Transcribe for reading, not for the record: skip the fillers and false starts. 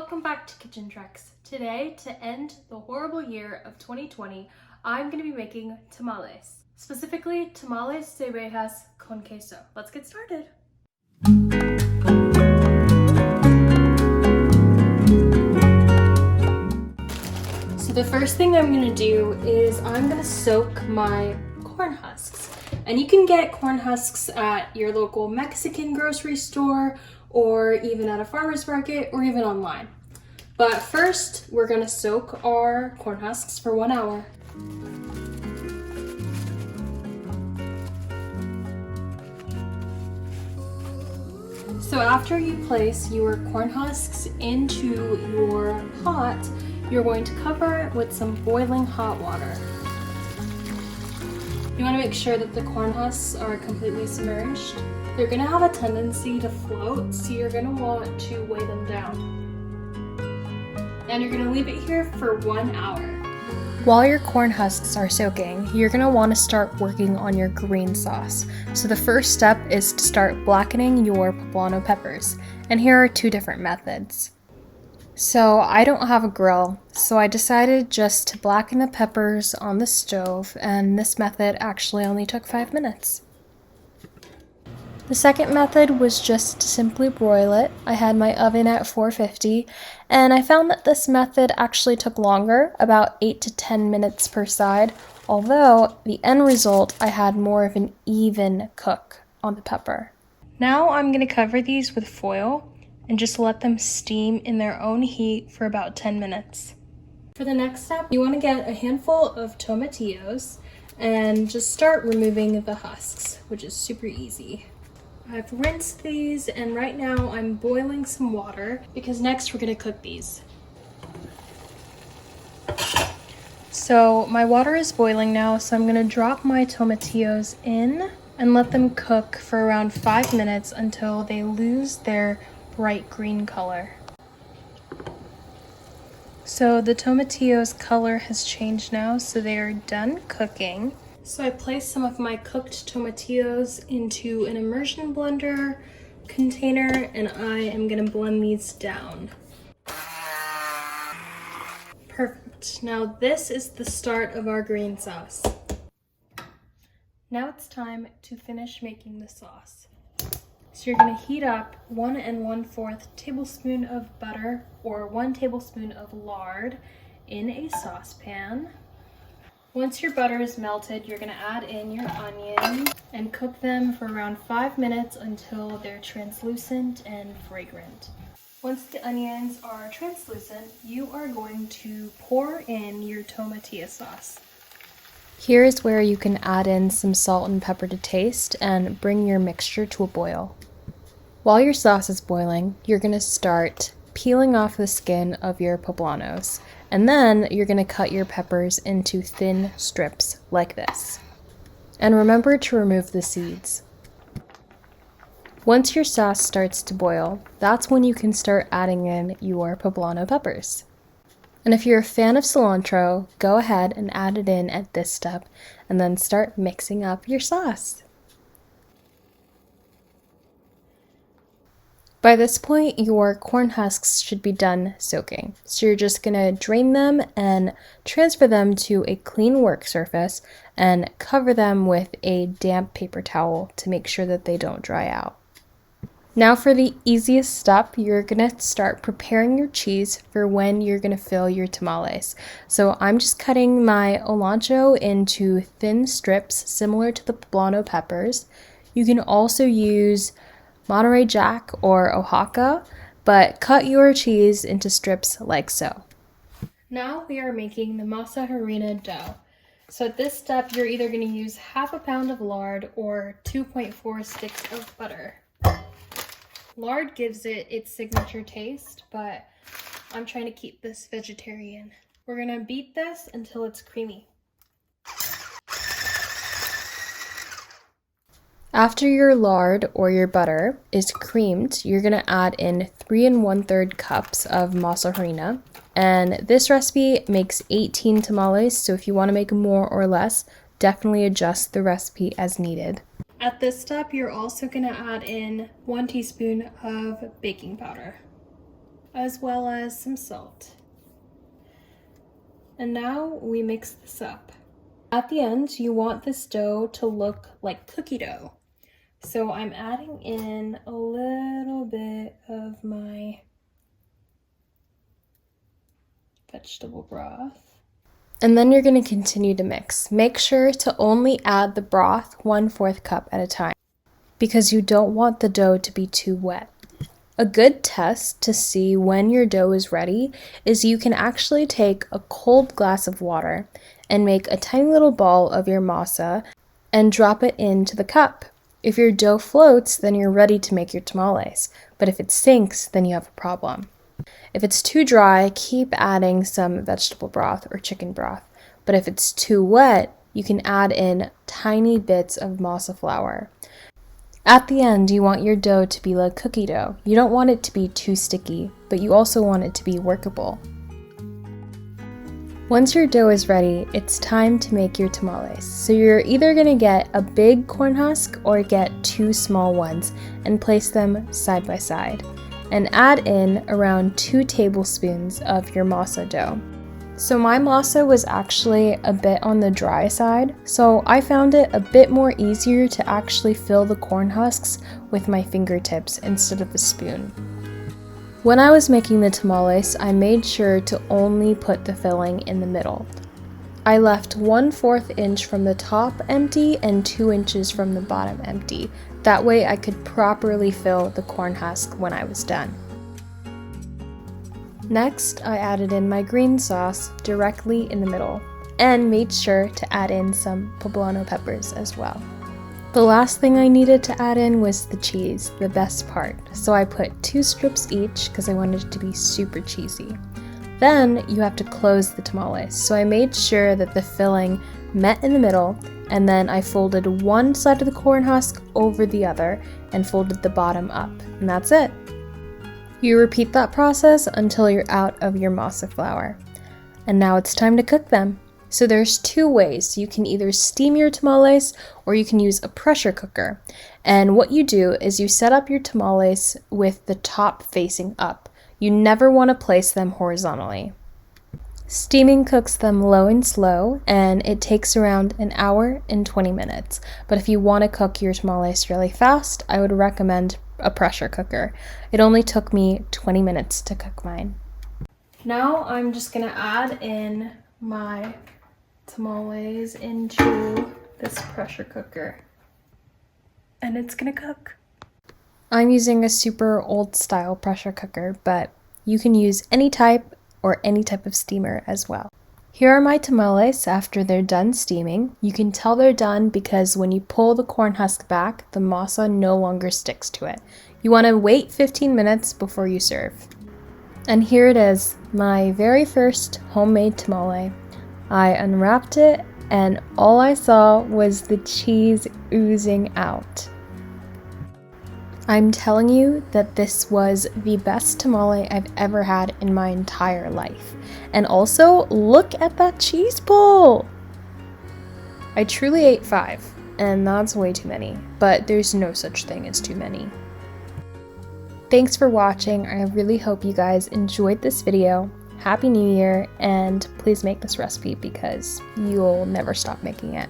welcome back to Kitchen Treks. Today, to end the horrible year of 2020, I'm going to be making tamales. Specifically, tamales de rejas con queso. Let's get started. So the first thing I'm going to do is I'm going to soak my corn husks. And you can get corn husks at your local Mexican grocery store or even at a farmer's market or even online. But first, we're going to soak our corn husks for 1 hour. So after you place your corn husks into your pot, you're going to cover it with some boiling hot water. You want to make sure that the corn husks are completely submerged. They're going to have a tendency to float, so you're going to want to weigh them down. And you're going to leave it here for 1 hour. While your corn husks are soaking, you're going to want to start working on your green sauce. So the first step is to start blackening your poblano peppers. And here are 2 different methods. So I don't have a grill, so I decided just to blacken the peppers on the stove, and this method actually only took 5 minutes. The second method was just to simply broil it. I had my oven at 450, and I found that this method actually took longer, about 8 to 10 minutes per side, although the end result, I had more of an even cook on the pepper. Now I'm going to cover these with foil and just let them steam in their own heat for about 10 minutes. For the next step, you want to get a handful of tomatillos and just start removing the husks, which is super easy. I've rinsed these, and right now I'm boiling some water because next we're going to cook these. So my water is boiling now, so I'm going to drop my tomatillos in and let them cook for around 5 minutes until they lose their bright green color. So the tomatillos color has changed now, so they are done cooking. So I placed some of my cooked tomatillos into an immersion blender container, and I am going to blend these down. Perfect. Now this is the start of our green sauce. Now it's time to finish making the sauce. So you're going to heat up 1 1/4 tablespoon of butter or 1 tablespoon of lard in a saucepan. Once your butter is melted, you're going to add in your onions and cook them for around 5 minutes until they're translucent and fragrant. Once the onions are translucent, you are going to pour in your tomatillo sauce. Here is where you can add in some salt and pepper to taste and bring your mixture to a boil. While your sauce is boiling, you're going to start peeling off the skin of your poblanos, and then you're going to cut your peppers into thin strips like this. And remember to remove the seeds. Once your sauce starts to boil, that's when you can start adding in your poblano peppers. And if you're a fan of cilantro, go ahead and add it in at this step, and then start mixing up your sauce. By this point, your corn husks should be done soaking. So you're just going to drain them and transfer them to a clean work surface and cover them with a damp paper towel to make sure that they don't dry out. Now for the easiest step, you're going to start preparing your cheese for when you're going to fill your tamales. So I'm just cutting my cilantro into thin strips similar to the poblano peppers. You can also use Monterey Jack or Oaxaca, but cut your cheese into strips like so. Now we are making the masa harina dough. So at this step, you're either going to use 1/2 pound of lard or 2.4 sticks of butter. Lard gives it its signature taste, but I'm trying to keep this vegetarian. We're going to beat this until it's creamy. After your lard or your butter is creamed, you're going to add in 3 1/3 cups of masa harina. And this recipe makes 18 tamales, so if you want to make more or less, definitely adjust the recipe as needed. At this step, you're also going to add in 1 teaspoon of baking powder. as well as some salt. And now we mix this up. At the end, you want this dough to look like cookie dough. So I'm adding in a little bit of my vegetable broth. And then you're going to continue to mix. Make sure to only add the broth 1/4 cup at a time because you don't want the dough to be too wet. A good test to see when your dough is ready is you can actually take a cold glass of water and make a tiny little ball of your masa and drop it into the cup. If your dough floats, then you're ready to make your tamales, but if it sinks, then you have a problem. If it's too dry, keep adding some vegetable broth or chicken broth, but if it's too wet, you can add in tiny bits of masa flour. At the end, you want your dough to be like cookie dough. You don't want it to be too sticky, but you also want it to be workable. Once your dough is ready, it's time to make your tamales. So you're either going to get a big corn husk or get 2 small ones and place them side by side. And add in around 2 tablespoons of your masa dough. So my masa was actually a bit on the dry side, so I found it a bit more easier to actually fill the corn husks with my fingertips instead of a spoon. When I was making the tamales, I made sure to only put the filling in the middle. I left 1/4 inch from the top empty and 2 inches from the bottom empty. That way I could properly fill the corn husk when I was done. Next, I added in my green sauce directly in the middle and made sure to add in some poblano peppers as well. The last thing I needed to add in was the cheese, the best part. So I put 2 strips each because I wanted it to be super cheesy. Then you have to close the tamales. So I made sure that the filling met in the middle, and then I folded one side of the corn husk over the other and folded the bottom up, and that's it. You repeat that process until you're out of your masa flour. And now it's time to cook them. So there's 2 ways. You can either steam your tamales or you can use a pressure cooker. And what you do is you set up your tamales with the top facing up. You never want to place them horizontally. Steaming cooks them low and slow, and it takes around 1 hour and 20 minutes. But if you want to cook your tamales really fast, I would recommend a pressure cooker. It only took me 20 minutes to cook mine. Now I'm just going to add in my tamales into this pressure cooker, and it's going to cook. I'm using a super old style pressure cooker, but you can use any type or any type of steamer as well. Here are my tamales after they're done steaming. You can tell they're done because when you pull the corn husk back, the masa no longer sticks to it. You want to wait 15 minutes before you serve. And here it is, my very first homemade tamale. I unwrapped it and all I saw was the cheese oozing out. I'm telling you that this was the best tamale I've ever had in my entire life. And also, look at that cheese pull! I truly ate 5, and that's way too many, but there's no such thing as too many. Thanks for watching. I really hope you guys enjoyed this video. Happy New Year, and please make this recipe because you'll never stop making it.